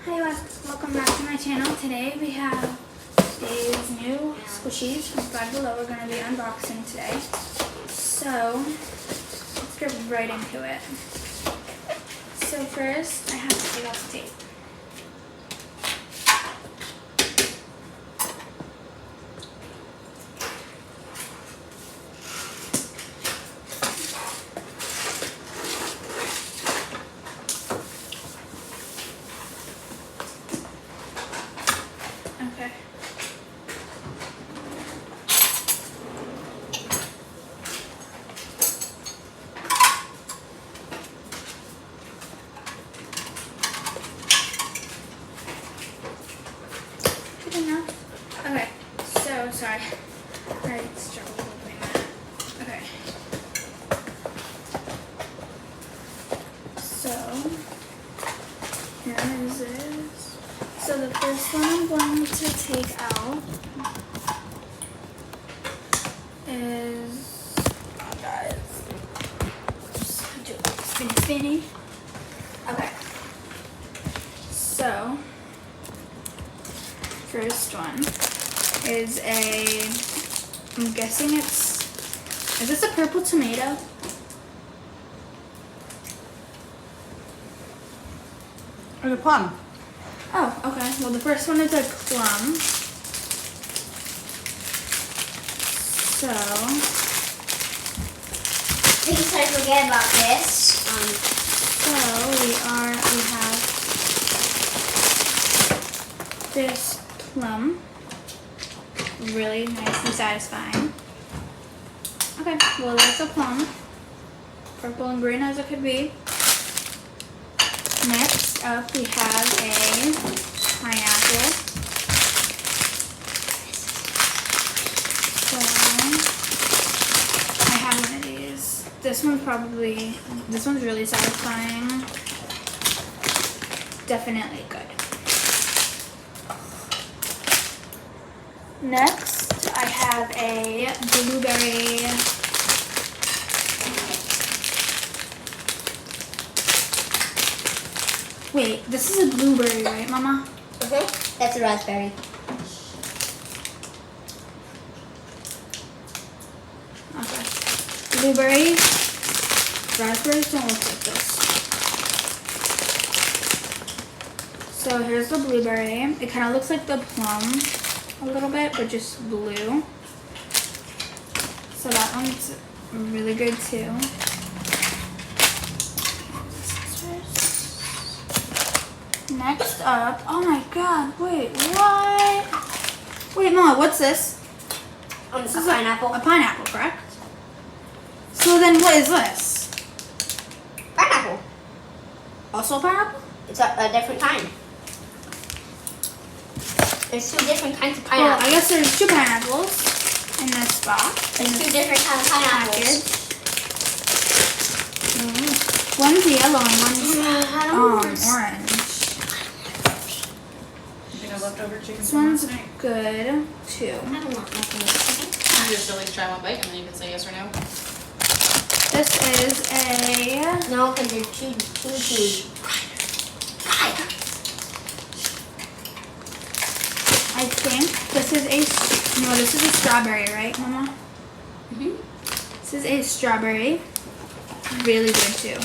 Hi, welcome back to my channel. Today we have today's new squishies from Five Below. We're going to be unboxing today. So, let's get right into it. So first, I have to take off the tape. Okay. Good enough. Okay, so sorry. I struggled opening that. Okay. So, here is this. So the first one I'm going to take out is, oh guys, just do it spinny. Okay. So, first one is I'm guessing is this a purple tomato? Or a plum. Oh, okay. Well, the first one is a plum. So, Please don't forget about this. we have this plum. Really nice and satisfying. Okay, well that's a plum. Purple and green as it could be. Next up we have a pineapple. So I have one of these. This one's really satisfying. Definitely good. Next I have a blueberry. Wait, this is a blueberry, right, Mama? That's a raspberry. Okay. Blueberry. Raspberries don't look like this. So here's the blueberry. It kind of looks like the plum a little bit, but just blue. So that one's really good too. Next up, oh my god, wait, what? Wait, Mama, what's this? This is a pineapple. A pineapple, correct? So then what is this? Pineapple. Also a pineapple? It's a different kind. There's two different kinds of Well, pineapples. I guess there's two pineapples in this box. There's two different kinds of pineapples. One's yellow and one's I orange. You think I leftover chicken This from one's last night? good too. don't want nothing. You just at least try one bite and then you can say yes or no. This is a No, because they're too chewy. I think this is a strawberry, right, Mama? This is a strawberry. Really good too.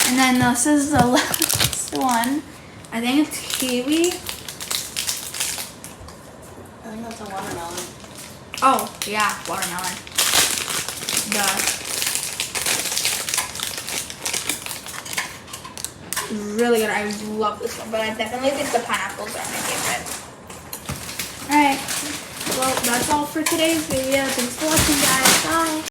And then this is the last one. I think it's kiwi. I think that's a watermelon. Oh, yeah, watermelon. Duh. Really good. I love this one, but I definitely think the pineapples are my favorite. Alright. Well, that's all for today's video. Thanks for watching, guys. Bye.